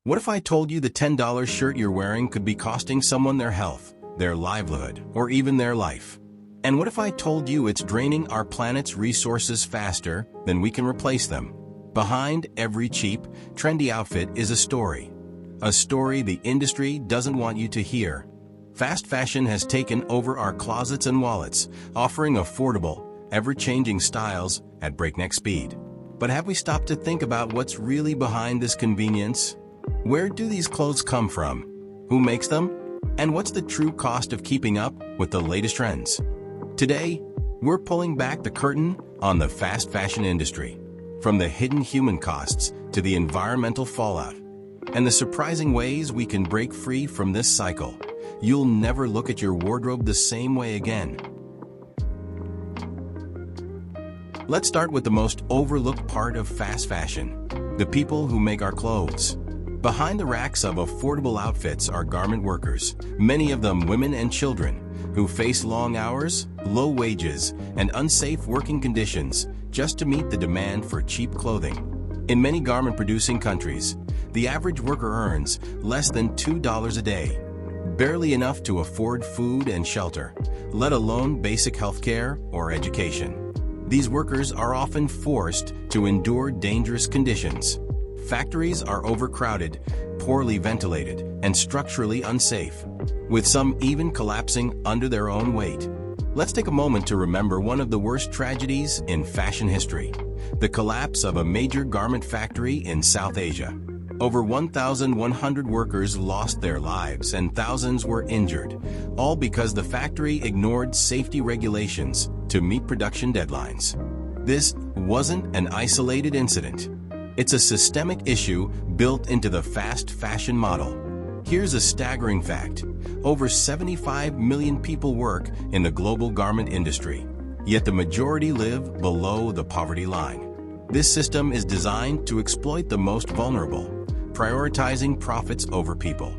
What if I told you the $10 shirt you're wearing could be costing someone their health, their livelihood, or even their life? And what if I told you it's draining our planet's resources faster than we can replace them? Behind every cheap, trendy outfit is a story. A story the industry doesn't want you to hear. Fast fashion has taken over our closets and wallets, offering affordable, ever-changing styles at breakneck speed. But have we stopped to think about what's really behind this convenience? Where do these clothes come from? Who makes them? And what's the true cost of keeping up with the latest trends? Today, we're pulling back the curtain on the fast fashion industry, from the hidden human costs to the environmental fallout, and the surprising ways we can break free from this cycle. You'll never look at your wardrobe the same way again. Let's start with the most overlooked part of fast fashion: the people who make our clothes. Behind the racks of affordable outfits are garment workers, many of them women and children, who face long hours, low wages, and unsafe working conditions just to meet the demand for cheap clothing. In many garment-producing countries, the average worker earns less than $2 a day, barely enough to afford food and shelter, let alone basic health care or education. These workers are often forced to endure dangerous conditions. Factories are overcrowded, poorly ventilated, and structurally unsafe, with some even collapsing under their own weight. Let's take a moment to remember one of the worst tragedies in fashion history: the collapse of a major garment factory in South Asia. Over 1,100 workers lost their lives and thousands were injured, all because the factory ignored safety regulations to meet production deadlines. This wasn't an isolated incident. It's a systemic issue built into the fast fashion model. Here's a staggering fact: over 75 million people work in the global garment industry, yet the majority live below the poverty line. This system is designed to exploit the most vulnerable, prioritizing profits over people.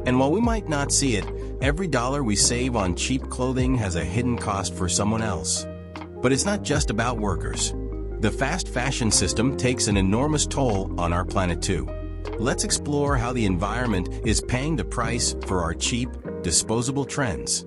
And while we might not see it, every dollar we save on cheap clothing has a hidden cost for someone else. But it's not just about workers. The fast fashion system takes an enormous toll on our planet too. Let's explore how the environment is paying the price for our cheap, disposable trends.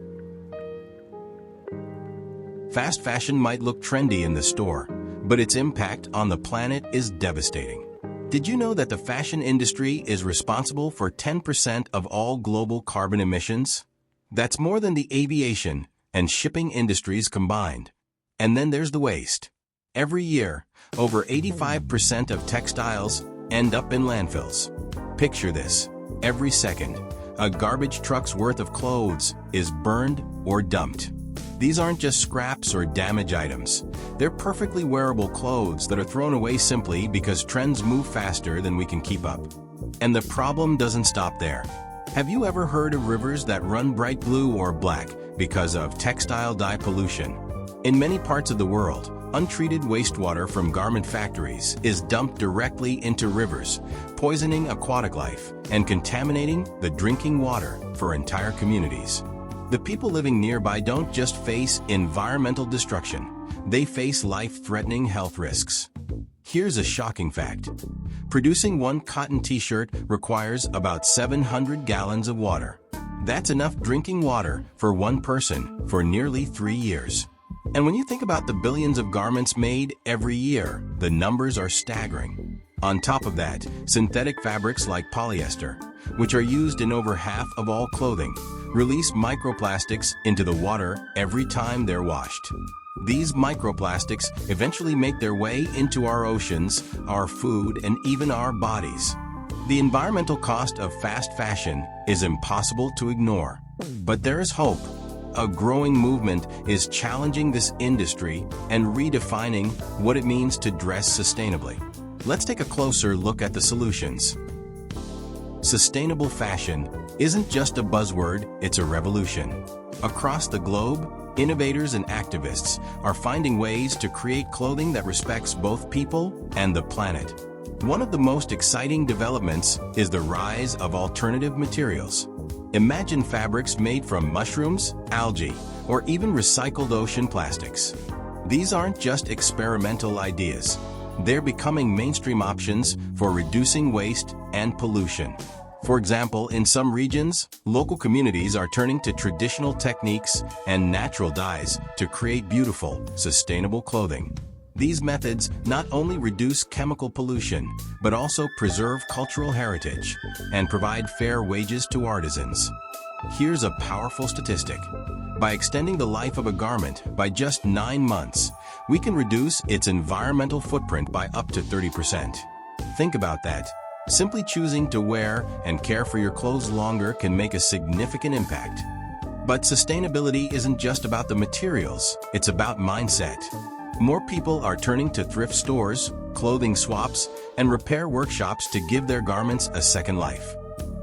Fast fashion might look trendy in the store, but its impact on the planet is devastating. Did you know that the fashion industry is responsible for 10% of all global carbon emissions? That's more than the aviation and shipping industries combined. And then there's the waste. Every year, over 85% of textiles end up in landfills. Picture this: every second, a garbage truck's worth of clothes is burned or dumped. These aren't just scraps or damaged items. They're perfectly wearable clothes that are thrown away simply because trends move faster than we can keep up. And the problem doesn't stop there. Have you ever heard of rivers that run bright blue or black because of textile dye pollution? In many parts of the world, untreated wastewater from garment factories is dumped directly into rivers, poisoning aquatic life and contaminating the drinking water for entire communities. The people living nearby don't just face environmental destruction, they face life-threatening health risks. Here's a shocking fact: producing one cotton t-shirt requires about 700 gallons of water. That's enough drinking water for one person for nearly 3 years. And when you think about the billions of garments made every year, the numbers are staggering. On top of that, synthetic fabrics like polyester, which are used in over half of all clothing, release microplastics into the water every time they're washed. These microplastics eventually make their way into our oceans, our food, and even our bodies. The environmental cost of fast fashion is impossible to ignore. But there is hope. A growing movement is challenging this industry and redefining what it means to dress sustainably. Let's take a closer look at the solutions. Sustainable fashion isn't just a buzzword, it's a revolution. Across the globe, innovators and activists are finding ways to create clothing that respects both people and the planet. One of the most exciting developments is the rise of alternative materials. Imagine fabrics made from mushrooms, algae, or even recycled ocean plastics. These aren't just experimental ideas. They're becoming mainstream options for reducing waste and pollution. For example, in some regions, local communities are turning to traditional techniques and natural dyes to create beautiful, sustainable clothing. These methods not only reduce chemical pollution, but also preserve cultural heritage and provide fair wages to artisans. Here's a powerful statistic. By extending the life of a garment by just 9 months, we can reduce its environmental footprint by up to 30%. Think about that. Simply choosing to wear and care for your clothes longer can make a significant impact. But sustainability isn't just about the materials, it's about mindset. More people are turning to thrift stores, clothing swaps, and repair workshops to give their garments a second life.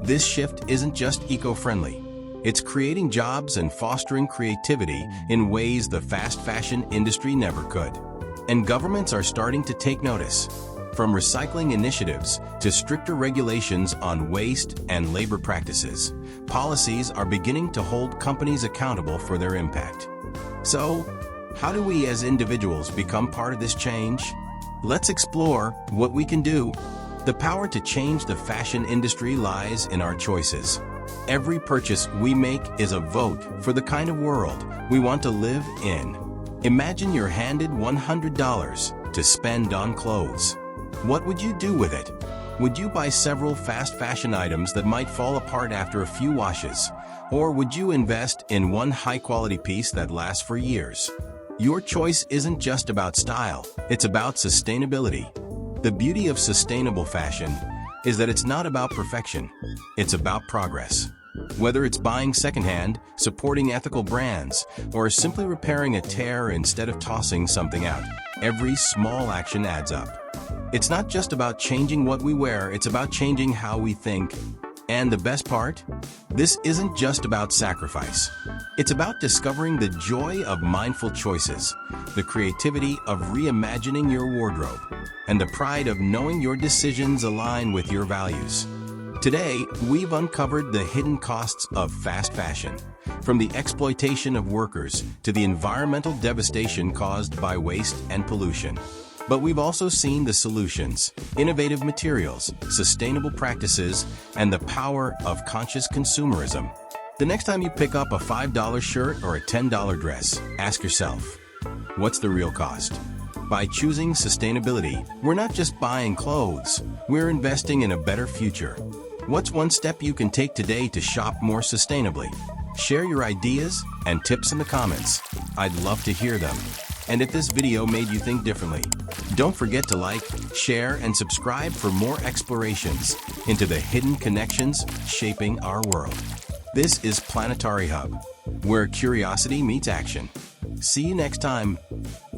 This shift isn't just eco-friendly. It's creating jobs and fostering creativity in ways the fast fashion industry never could. And governments are starting to take notice. From recycling initiatives to stricter regulations on waste and labor practices, policies are beginning to hold companies accountable for their impact. So, how do we as individuals become part of this change? Let's explore what we can do. The power to change the fashion industry lies in our choices. Every purchase we make is a vote for the kind of world we want to live in. Imagine you're handed $100 to spend on clothes. What would you do with it? Would you buy several fast fashion items that might fall apart after a few washes? Or would you invest in one high-quality piece that lasts for years? Your choice isn't just about style, it's about sustainability. The beauty of sustainable fashion is that it's not about perfection, it's about progress. Whether it's buying secondhand, supporting ethical brands, or simply repairing a tear instead of tossing something out, every small action adds up. It's not just about changing what we wear, it's about changing how we think. And the best part? This isn't just about sacrifice. It's about discovering the joy of mindful choices, the creativity of reimagining your wardrobe, and the pride of knowing your decisions align with your values. Today, we've uncovered the hidden costs of fast fashion, from the exploitation of workers to the environmental devastation caused by waste and pollution. But we've also seen the solutions, innovative materials, sustainable practices, and the power of conscious consumerism. The next time you pick up a $5 shirt or a $10 dress, ask yourself, what's the real cost? By choosing sustainability, we're not just buying clothes, we're investing in a better future. What's one step you can take today to shop more sustainably? Share your ideas and tips in the comments. I'd love to hear them. And if this video made you think differently, don't forget to like, share, and subscribe for more explorations into the hidden connections shaping our world. This is PlanetariHub, where curiosity meets action. See you next time.